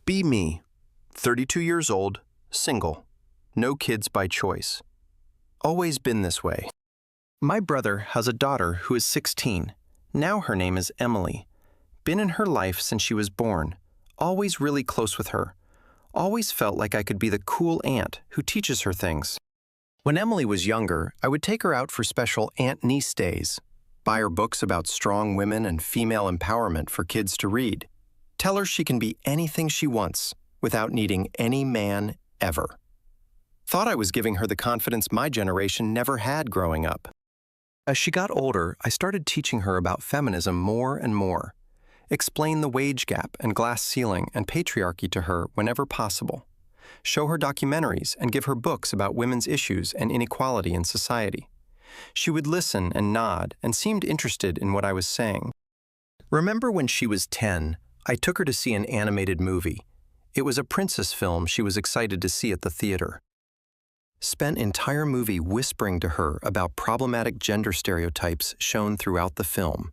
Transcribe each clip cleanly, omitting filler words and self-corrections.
Be me, 32 years old, single, no kids by choice. Always been this way. My brother has a daughter who is 16. Now her name is Emily. Been in her life since she was born. Always really close with her. Always felt like I could be the cool aunt who teaches her things. When Emily was younger, I would take her out for special aunt-niece days, buy her books about strong women and female empowerment for kids to read, tell her she can be anything she wants without needing any man ever. Thought I was giving her the confidence my generation never had growing up. As she got older, I started teaching her about feminism more and more, explain the wage gap and glass ceiling and patriarchy to her whenever possible, show her documentaries and give her books about women's issues and inequality in society. She would listen and nod and seemed interested in what I was saying. Remember when she was 10, I took her to see an animated movie. It was a princess film she was excited to see at the theater. Spent entire movie whispering to her about problematic gender stereotypes shown throughout the film.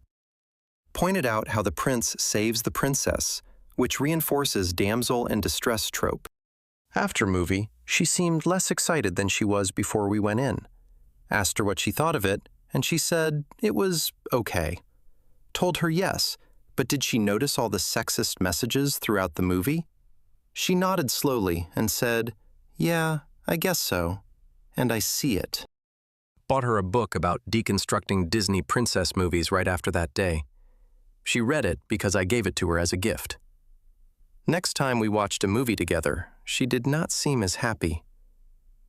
Pointed out how the prince saves the princess, which reinforces damsel in distress trope. After movie, she seemed less excited than she was before we went in. Asked her what she thought of it, and she said it was okay. Told her yes, but did she notice all the sexist messages throughout the movie? She nodded slowly and said, "Yeah, I guess so, and I see it." Bought her a book about deconstructing Disney princess movies right after that day. She read it because I gave it to her as a gift. Next time we watched a movie together, she did not seem as happy.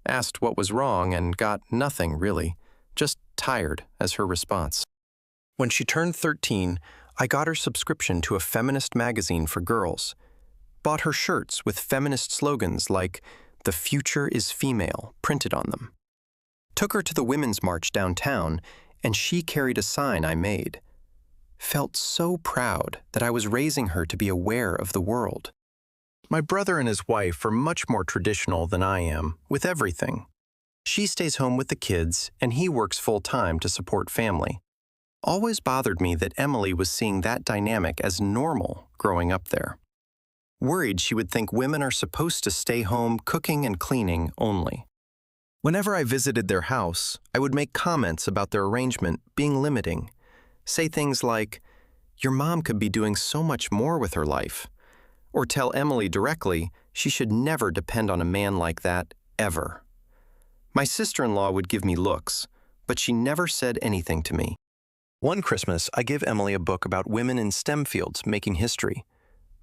Asked what was wrong and got nothing really, just tired as her response. When she turned 13, I got her subscription to a feminist magazine for girls. Bought her shirts with feminist slogans like, "The future is female," printed on them. Took her to the Women's March downtown, and she carried a sign I made. Felt so proud that I was raising her to be aware of the world. My brother and his wife are much more traditional than I am, with everything. She stays home with the kids, and he works full-time to support family. Always bothered me that Emily was seeing that dynamic as normal growing up there. Worried she would think women are supposed to stay home cooking and cleaning only. Whenever I visited their house, I would make comments about their arrangement being limiting. Say things like, "Your mom could be doing so much more with her life." Or tell Emily directly she should never depend on a man like that, ever. My sister-in-law would give me looks, but she never said anything to me. One Christmas, I gave Emily a book about women in STEM fields making history.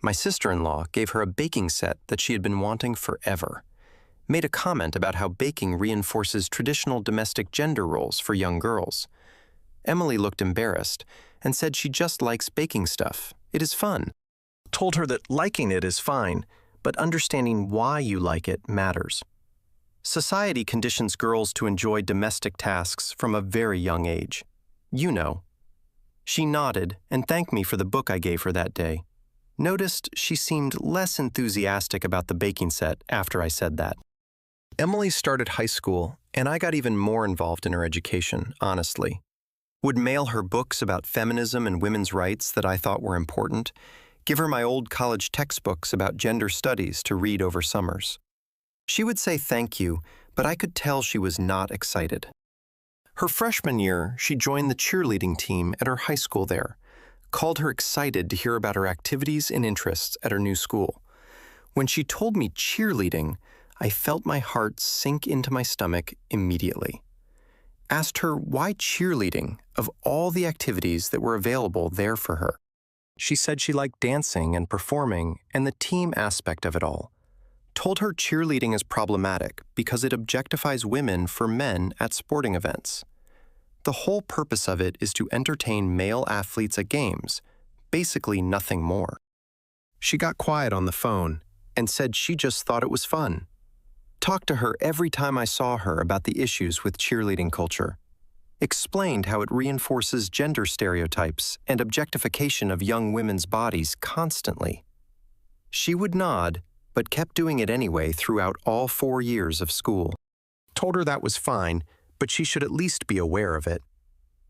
My sister-in-law gave her a baking set that she had been wanting forever. Made a comment about how baking reinforces traditional domestic gender roles for young girls. Emily looked embarrassed and said she just likes baking stuff. It is fun. Told her that liking it is fine, but understanding why you like it matters. Society conditions girls to enjoy domestic tasks from a very young age. You know. She nodded and thanked me for the book I gave her that day. Noticed she seemed less enthusiastic about the baking set after I said that. Emily started high school, and I got even more involved in her education, honestly. Would mail her books about feminism and women's rights that I thought were important, give her my old college textbooks about gender studies to read over summers. She would say thank you, but I could tell she was not excited. Her freshman year, she joined the cheerleading team at her high school there. Called her excited to hear about her activities and interests at her new school. When she told me cheerleading, I felt my heart sink into my stomach immediately. Asked her why cheerleading of all the activities that were available there for her. She said she liked dancing and performing and the team aspect of it all. Told her cheerleading is problematic because it objectifies women for men at sporting events. The whole purpose of it is to entertain male athletes at games, basically nothing more. She got quiet on the phone and said she just thought it was fun. Talked to her every time I saw her about the issues with cheerleading culture. Explained how it reinforces gender stereotypes and objectification of young women's bodies constantly. She would nod, but kept doing it anyway throughout all 4 years of school. Told her that was fine, but she should at least be aware of it.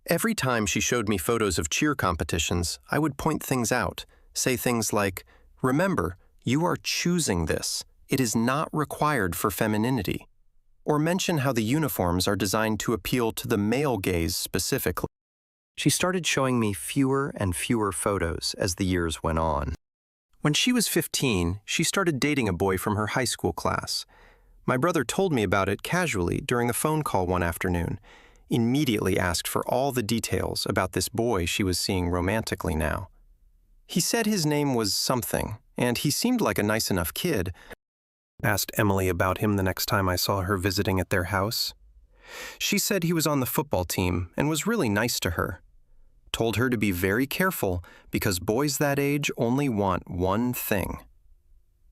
Every time she showed me photos of cheer competitions, I would point things out, say things like, "Remember, "You are choosing this. It is not required for femininity." Or mention how the uniforms are designed to appeal to the male gaze specifically. She started showing me fewer and fewer photos as the years went on. When she was 15, she started dating a boy from her high school class. My brother told me about it casually during a phone call one afternoon, immediately asked for all the details about this boy she was seeing romantically now. He said his name was something, and he seemed like a nice enough kid. Asked Emily about him the next time I saw her visiting at their house. She said he was on the football team and was really nice to her. Told her to be very careful because boys that age only want one thing.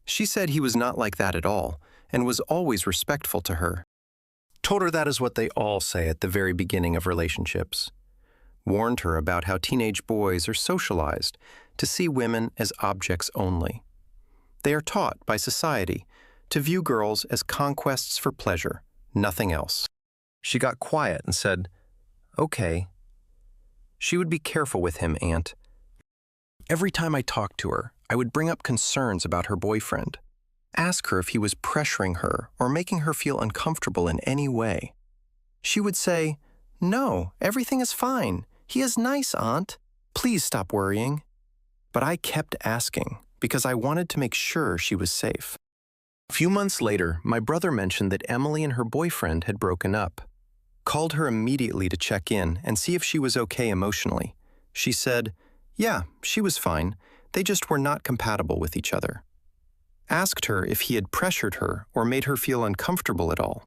She said he was not like that at all and was always respectful to her. Told her that is what they all say at the very beginning of relationships. Warned her about how teenage boys are socialized to see women as objects only. They are taught by society to view girls as conquests for pleasure, nothing else. She got quiet and said, "Okay." She would be careful with him, Aunt. Every time I talked to her, I would bring up concerns about her boyfriend. Ask her if he was pressuring her or making her feel uncomfortable in any way. She would say, "No, everything is fine. He is nice, Aunt. Please stop worrying." But I kept asking because I wanted to make sure she was safe. A few months later, my brother mentioned that Emily and her boyfriend had broken up. Called her immediately to check in and see if she was okay emotionally. She said, "Yeah, she was fine. They just were not compatible with each other." Asked her if he had pressured her or made her feel uncomfortable at all.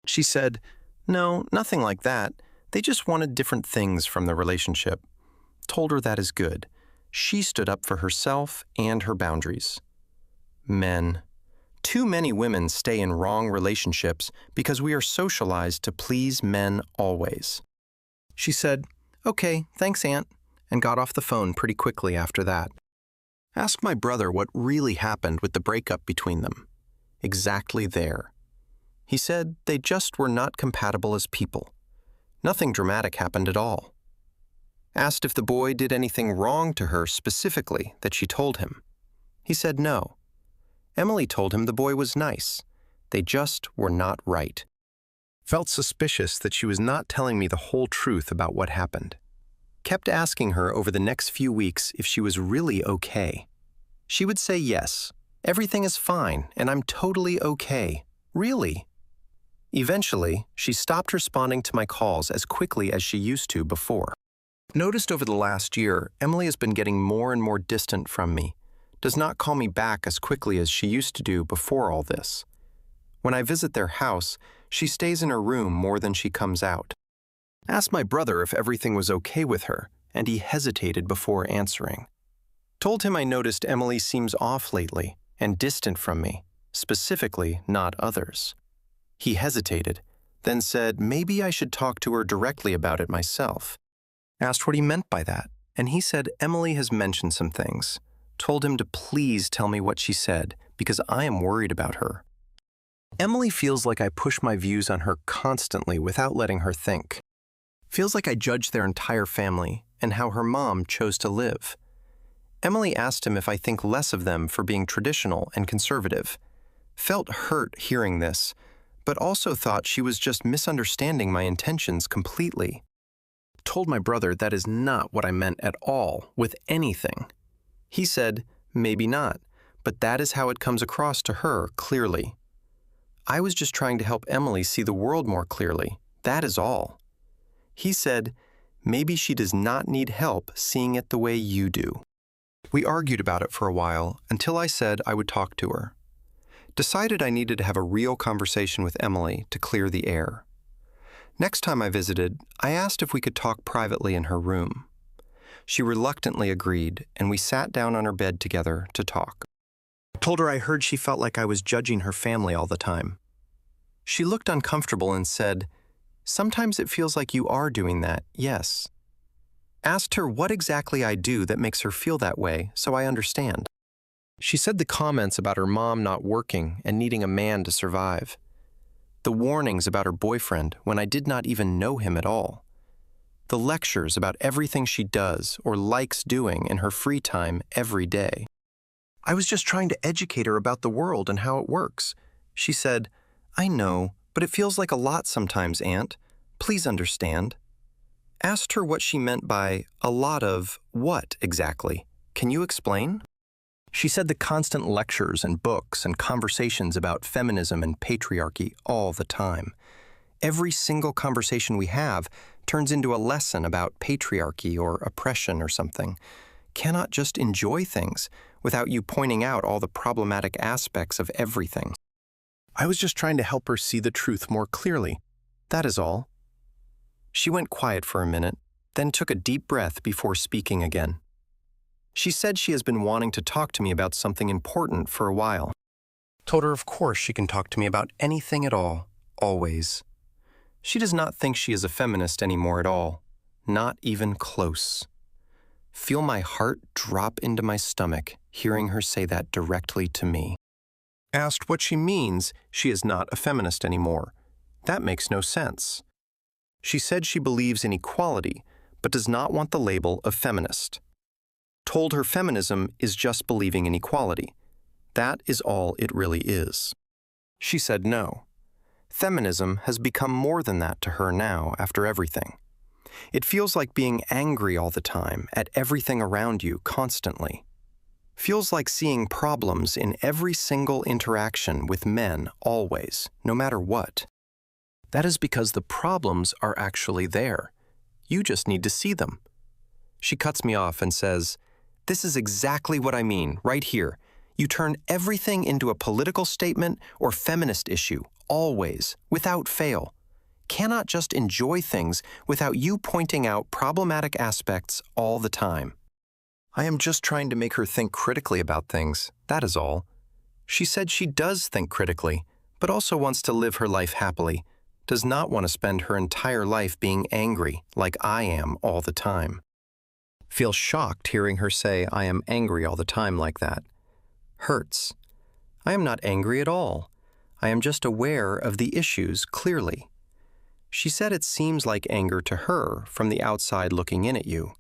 She said, "No, nothing like that. They just wanted different things from the relationship." Told her that is good. She stood up for herself and her boundaries. Men. Too many women stay in wrong relationships because we are socialized to please men always. She said, "Okay, thanks, Aunt," and got off the phone pretty quickly after that. Asked my brother what really happened with the breakup between them. Exactly there. He said they just were not compatible as people. Nothing dramatic happened at all. Asked if the boy did anything wrong to her specifically that she told him. He said no. Emily told him the boy was nice. They just were not right. Felt suspicious that she was not telling me the whole truth about what happened. Kept asking her over the next few weeks if she was really okay. She would say yes. Everything is fine, and I'm totally okay. Really? Eventually, she stopped responding to my calls as quickly as she used to before. Noticed over the last year, Emily has been getting more and more distant from me. Does not call me back as quickly as she used to do before all this. When I visit their house, she stays in her room more than she comes out. Asked my brother if everything was okay with her, and he hesitated before answering. Told him I noticed Emily seems off lately and distant from me, specifically not others. He hesitated, then said maybe I should talk to her directly about it myself. Asked what he meant by that, and he said Emily has mentioned some things. Told him to please tell me what she said because I am worried about her. Emily feels like I push my views on her constantly without letting her think. Feels like I judge their entire family and how her mom chose to live. Emily asked him if I think less of them for being traditional and conservative. Felt hurt hearing this, but also thought she was just misunderstanding my intentions completely. Told my brother that is not what I meant at all with anything. He said, maybe not, but that is how it comes across to her clearly. I was just trying to help Emily see the world more clearly, that is all. He said, maybe she does not need help seeing it the way you do. We argued about it for a while until I said I would talk to her. Decided I needed to have a real conversation with Emily to clear the air. Next time I visited, I asked if we could talk privately in her room. She reluctantly agreed, and we sat down on her bed together to talk. Told her I heard she felt like I was judging her family all the time. She looked uncomfortable and said, "Sometimes it feels like you are doing that, yes." Asked her what exactly I do that makes her feel that way, so I understand. She said the comments about her mom not working and needing a man to survive. The warnings about her boyfriend when I did not even know him at all. The lectures about everything she does or likes doing in her free time every day. I was just trying to educate her about the world and how it works. She said, I know, but it feels like a lot sometimes, Aunt. Please understand. Asked her what she meant by a lot of what exactly. Can you explain? She said the constant lectures and books and conversations about feminism and patriarchy all the time. Every single conversation we have turns into a lesson about patriarchy or oppression or something. Cannot just enjoy things without you pointing out all the problematic aspects of everything. I was just trying to help her see the truth more clearly. That is all. She went quiet for a minute, then took a deep breath before speaking again. She said she has been wanting to talk to me about something important for a while. Told her of course she can talk to me about anything at all, always. She does not think she is a feminist anymore at all, not even close. Feel my heart drop into my stomach hearing her say that directly to me. Asked what she means she is not a feminist anymore. That makes no sense. She said she believes in equality, but does not want the label of feminist. Told her feminism is just believing in equality. That is all it really is. She said no. Feminism has become more than that to her now after everything. It feels like being angry all the time at everything around you constantly. Feels like seeing problems in every single interaction with men always, no matter what. That is because the problems are actually there. You just need to see them. She cuts me off and says, "This is exactly what I mean, right here. You turn everything into a political statement or feminist issue, always, without fail. Cannot just enjoy things without you pointing out problematic aspects all the time." I am just trying to make her think critically about things, that is all. She said she does think critically, but also wants to live her life happily, does not want to spend her entire life being angry like I am all the time. Feel shocked hearing her say I am angry all the time like that. Hurts. I am not angry at all. I am just aware of the issues clearly. She said it seems like anger to her from the outside looking in at you.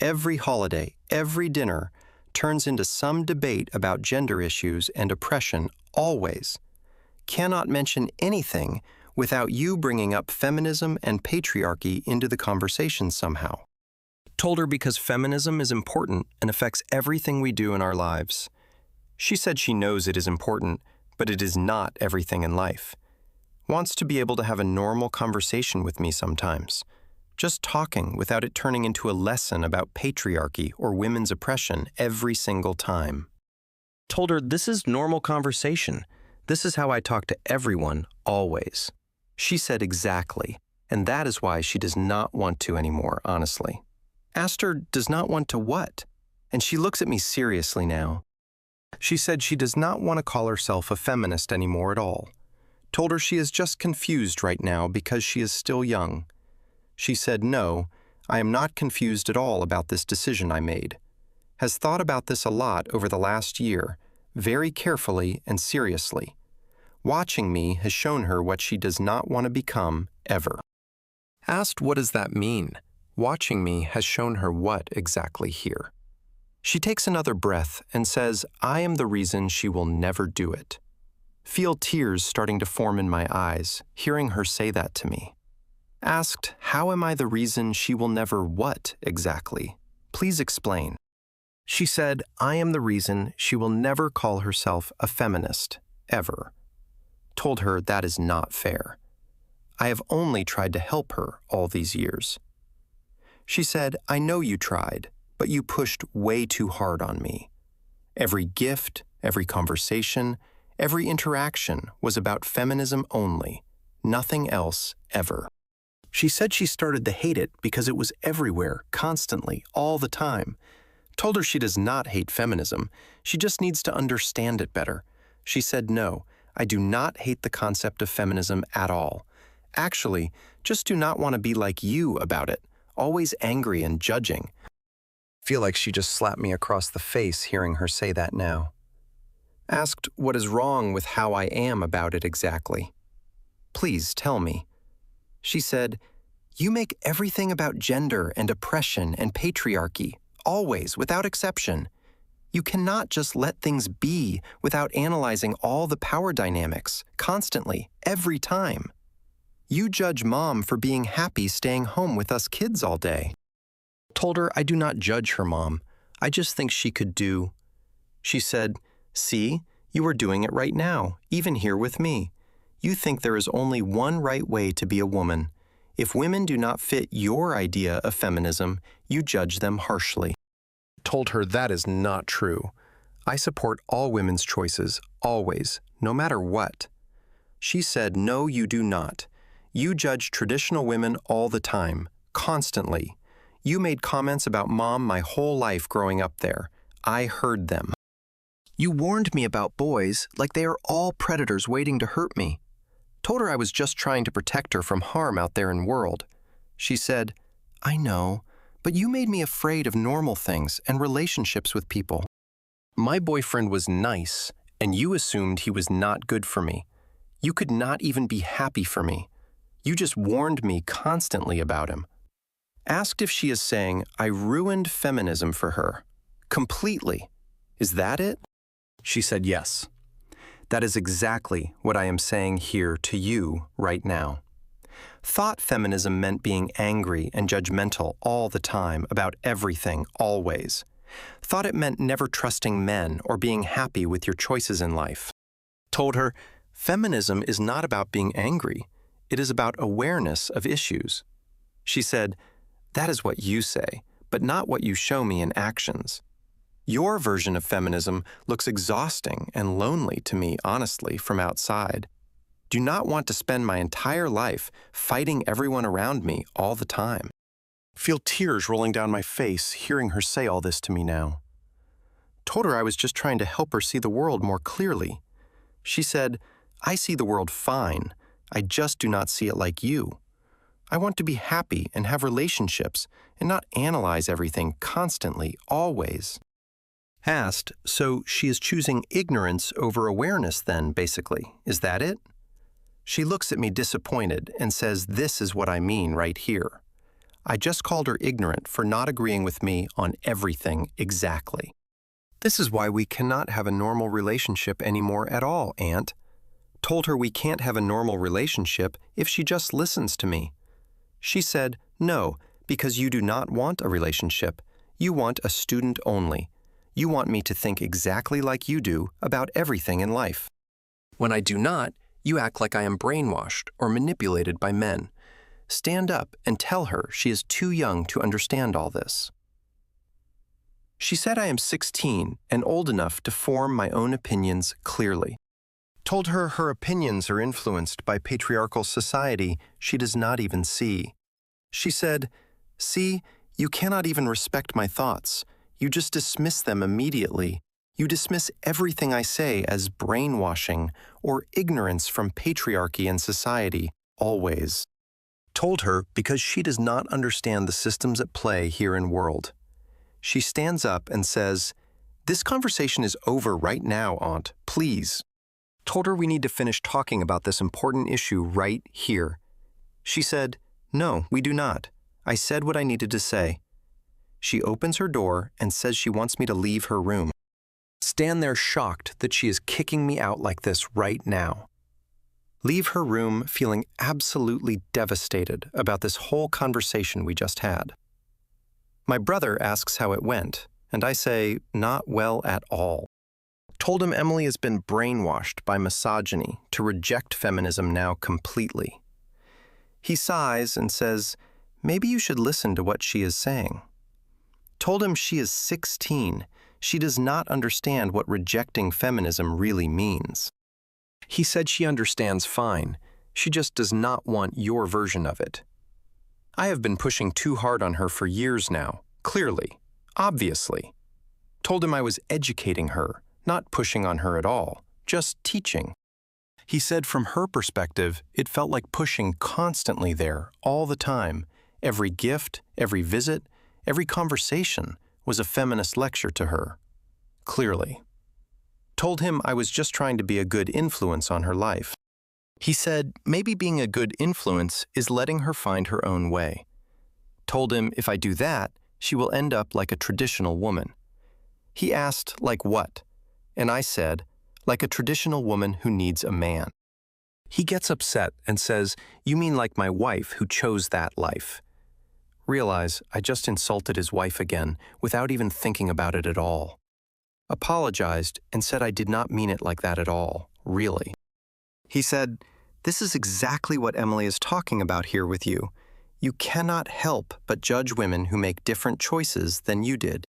Every holiday, every dinner, turns into some debate about gender issues and oppression always. Cannot mention anything without you bringing up feminism and patriarchy into the conversation somehow. Told her because feminism is important and affects everything we do in our lives. She said she knows it is important, but it is not everything in life. Wants to be able to have a normal conversation with me sometimes. Just talking without it turning into a lesson about patriarchy or women's oppression every single time. Told her this is normal conversation. This is how I talk to everyone, always. She said exactly, and that is why she does not want to anymore, honestly. Asked her does not want to what? And she looks at me seriously now. She said she does not want to call herself a feminist anymore at all. Told her she is just confused right now because she is still young. She said no, I am not confused at all about this decision I made. Has thought about this a lot over the last year, very carefully and seriously. Watching me has shown her what she does not want to become ever. Asked what does that mean? Watching me has shown her what exactly here. She takes another breath and says, I am the reason she will never do it. Feel tears starting to form in my eyes, hearing her say that to me. Asked, how am I the reason she will never what exactly? Please explain. She said, I am the reason she will never call herself a feminist, ever. Told her that is not fair. I have only tried to help her all these years. She said, I know you tried, but you pushed way too hard on me. Every gift, every conversation, every interaction was about feminism only, nothing else ever. She said she started to hate it because it was everywhere, constantly, all the time. Told her she does not hate feminism, she just needs to understand it better. She said no, I do not hate the concept of feminism at all. Actually, just do not want to be like you about it, always angry and judging. Feel like she just slapped me across the face hearing her say that now. Asked what is wrong with how I am about it exactly. Please tell me. She said, you make everything about gender and oppression and patriarchy, always, without exception. You cannot just let things be without analyzing all the power dynamics, constantly, every time. You judge Mom for being happy staying home with us kids all day. Told her I do not judge her mom. I just think she could do. She said, "See, you are doing it right now, even here with me. You think there is only one right way to be a woman. If women do not fit your idea of feminism, you judge them harshly." Told her that is not true. I support all women's choices, always, no matter what. She said, "No, you do not. You judge traditional women all the time, constantly. You made comments about Mom my whole life growing up there. I heard them. You warned me about boys like they are all predators waiting to hurt me." Told her I was just trying to protect her from harm out there in the world. She said, "I know, but you made me afraid of normal things and relationships with people. My boyfriend was nice, and you assumed he was not good for me. You could not even be happy for me. You just warned me constantly about him." Asked if she is saying I ruined feminism for her. Completely. Is that it? She said yes. That is exactly what I am saying here to you right now. Thought feminism meant being angry and judgmental all the time about everything, always. Thought it meant never trusting men or being happy with your choices in life. Told her, feminism is not about being angry. It is about awareness of issues. She said, that is what you say, but not what you show me in actions. Your version of feminism looks exhausting and lonely to me, honestly, from outside. Do not want to spend my entire life fighting everyone around me all the time. Feel tears rolling down my face hearing her say all this to me now. Told her I was just trying to help her see the world more clearly. She said, I see the world fine. I just do not see it like you. I want to be happy and have relationships and not analyze everything constantly, always. Asked, so she is choosing ignorance over awareness then, basically. Is that it? She looks at me disappointed and says this is what I mean right here. I just called her ignorant for not agreeing with me on everything exactly. This is why we cannot have a normal relationship anymore at all, Aunt. Told her we can't have a normal relationship if she just listens to me. She said, no, because you do not want a relationship. You want a student only. You want me to think exactly like you do about everything in life. When I do not, you act like I am brainwashed or manipulated by men. Stand up and tell her she is too young to understand all this. She said I am 16 and old enough to form my own opinions clearly. Told her her opinions are influenced by patriarchal society she does not even see. She said, see, you cannot even respect my thoughts. You just dismiss them immediately. You dismiss everything I say as brainwashing or ignorance from patriarchy and society, always. Told her because she does not understand the systems at play here in world. She stands up and says, this conversation is over right now, Aunt, please. Told her we need to finish talking about this important issue right here. She said, no, we do not. I said what I needed to say. She opens her door and says she wants me to leave her room. Stand there shocked that she is kicking me out like this right now. Leave her room feeling absolutely devastated about this whole conversation we just had. My brother asks how it went, and I say, not well at all. Told him Emily has been brainwashed by misogyny to reject feminism now completely. He sighs and says, maybe you should listen to what she is saying. Told him she is 16. She does not understand what rejecting feminism really means. He said she understands fine. She just does not want your version of it. I have been pushing too hard on her for years now, clearly, obviously. Told him I was educating her, not pushing on her at all, just teaching. He said from her perspective, it felt like pushing constantly there, all the time. Every gift, every visit, every conversation was a feminist lecture to her. Clearly. Told him I was just trying to be a good influence on her life. He said maybe being a good influence is letting her find her own way. Told him if I do that, she will end up like a traditional woman. He asked, like what? And I said, like a traditional woman who needs a man. He gets upset and says, you mean like my wife who chose that life. Realize I just insulted his wife again without even thinking about it at all. Apologized and said I did not mean it like that at all, really. He said, this is exactly what Emily is talking about here with you. You cannot help but judge women who make different choices than you did.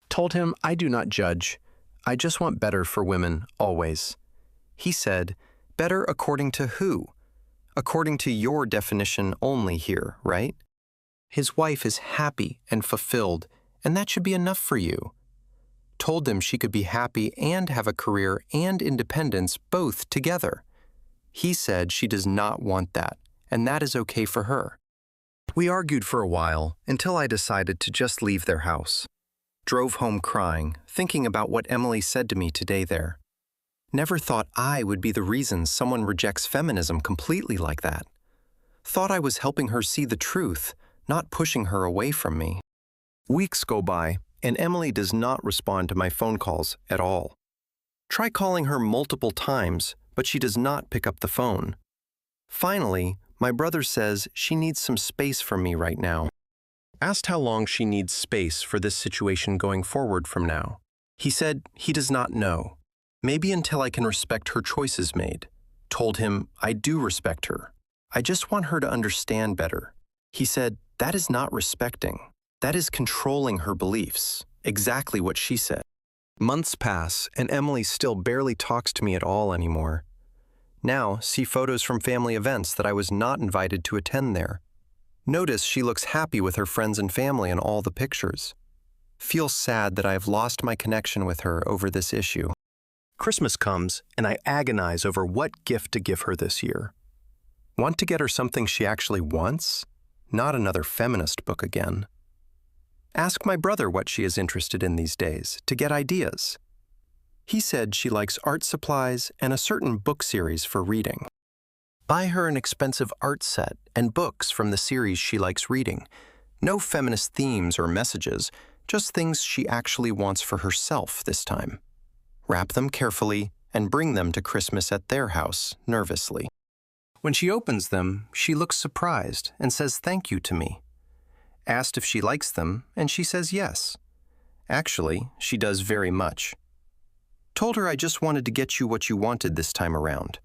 Told him I do not judge. I just want better for women, always. He said, better according to who? According to your definition only here, right? His wife is happy and fulfilled, and that should be enough for you. Told him she could be happy and have a career and independence both together. He said she does not want that, and that is okay for her. We argued for a while until I decided to just leave their house. Drove home crying, thinking about what Emily said to me today there. Never thought I would be the reason someone rejects feminism completely like that. Thought I was helping her see the truth, not pushing her away from me. Weeks go by, and Emily does not respond to my phone calls at all. Try calling her multiple times, but she does not pick up the phone. Finally, my brother says she needs some space from me right now. Asked how long she needs space for this situation going forward from now. He said he does not know. Maybe until I can respect her choices made. Told him I do respect her. I just want her to understand better. He said that is not respecting. That is controlling her beliefs. Exactly what she said. Months pass, and Emily still barely talks to me at all anymore. Now, see photos from family events that I was not invited to attend there. Notice she looks happy with her friends and family in all the pictures. Feel sad that I have lost my connection with her over this issue. Christmas comes, and I agonize over what gift to give her this year. Want to get her something she actually wants? Not another feminist book again. Ask my brother what she is interested in these days to get ideas. He said she likes art supplies and a certain book series for reading. Buy her an expensive art set and books from the series she likes reading. No feminist themes or messages, just things she actually wants for herself this time. Wrap them carefully and bring them to Christmas at their house, nervously. When she opens them, she looks surprised and says thank you to me. Asked if she likes them, and she says yes. Actually, she does very much. Told her I just wanted to get you what you wanted this time around.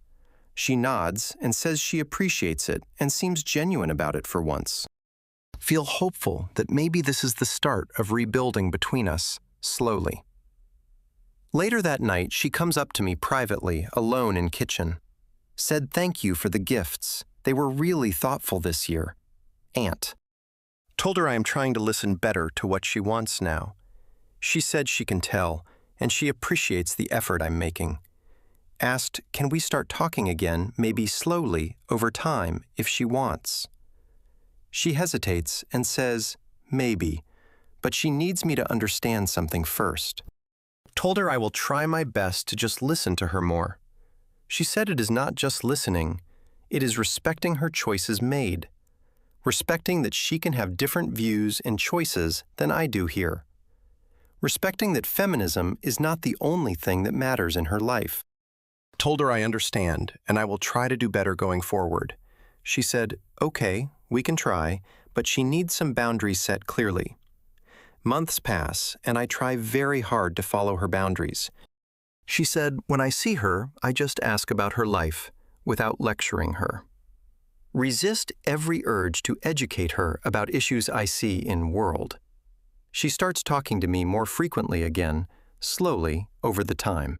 She nods and says she appreciates it and seems genuine about it for once. Feel hopeful that maybe this is the start of rebuilding between us, slowly. Later that night, she comes up to me privately, alone in kitchen. Said thank you for the gifts. They were really thoughtful this year. Aunt. Told her I am trying to listen better to what she wants now. She said she can tell, and she appreciates the effort I'm making. Asked, can we start talking again, maybe slowly, over time, if she wants? She hesitates and says, maybe, but she needs me to understand something first. Told her I will try my best to just listen to her more. She said it is not just listening, it is respecting her choices made. Respecting that she can have different views and choices than I do here. Respecting that feminism is not the only thing that matters in her life. Told her I understand, and I will try to do better going forward. She said, okay, we can try, but she needs some boundaries set clearly. Months pass, and I try very hard to follow her boundaries. She said, when I see her, I just ask about her life, without lecturing her. Resist every urge to educate her about issues I see in world. She starts talking to me more frequently again, slowly, over the time.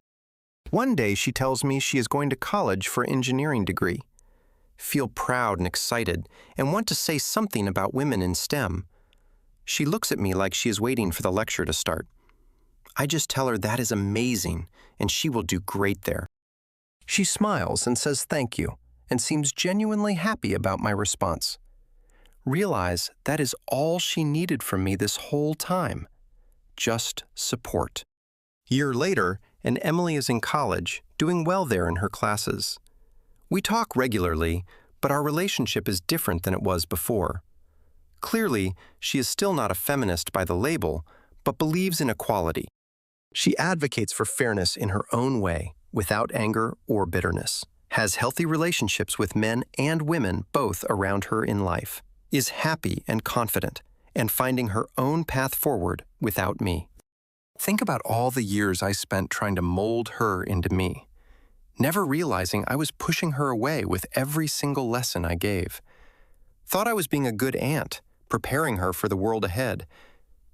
One day she tells me she is going to college for an engineering degree. Feel proud and excited and want to say something about women in STEM. She looks at me like she is waiting for the lecture to start. I just tell her that is amazing and she will do great there. She smiles and says thank you and seems genuinely happy about my response. Realize that is all she needed from me this whole time. Just support. Year later, and Emily is in college, doing well there in her classes. We talk regularly, but our relationship is different than it was before. Clearly, she is still not a feminist by the label, but believes in equality. She advocates for fairness in her own way, without anger or bitterness, has healthy relationships with men and women both around her in life, is happy and confident, and finding her own path forward without me. Think about all the years I spent trying to mold her into me, never realizing I was pushing her away with every single lesson I gave. Thought I was being a good aunt, preparing her for the world ahead.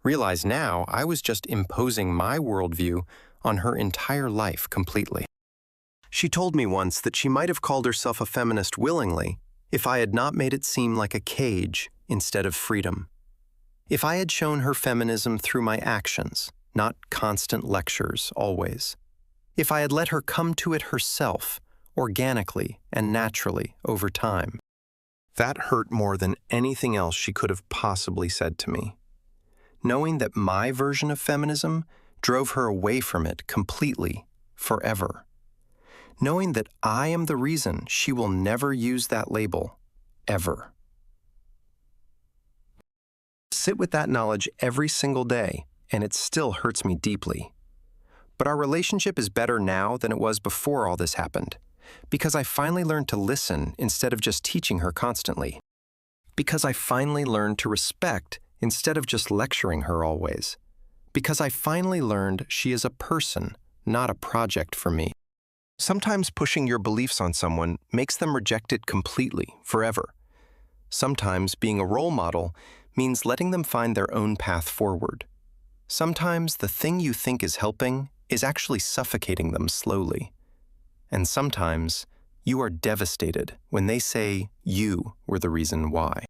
Realize now I was just imposing my worldview on her entire life completely. She told me once that she might have called herself a feminist willingly if I had not made it seem like a cage instead of freedom. If I had shown her feminism through my actions, not constant lectures always. If I had let her come to it herself, organically and naturally over time. That hurt more than anything else she could have possibly said to me. Knowing that my version of feminism drove her away from it completely, forever. Knowing that I am the reason she will never use that label, ever. Sit with that knowledge every single day, and it still hurts me deeply. But our relationship is better now than it was before all this happened, because I finally learned to listen instead of just teaching her constantly. Because I finally learned to respect instead of just lecturing her always. Because I finally learned she is a person, not a project for me. Sometimes pushing your beliefs on someone makes them reject it completely, forever. Sometimes being a role model means letting them find their own path forward. Sometimes the thing you think is helping is actually suffocating them slowly. And sometimes you are devastated when they say you were the reason why.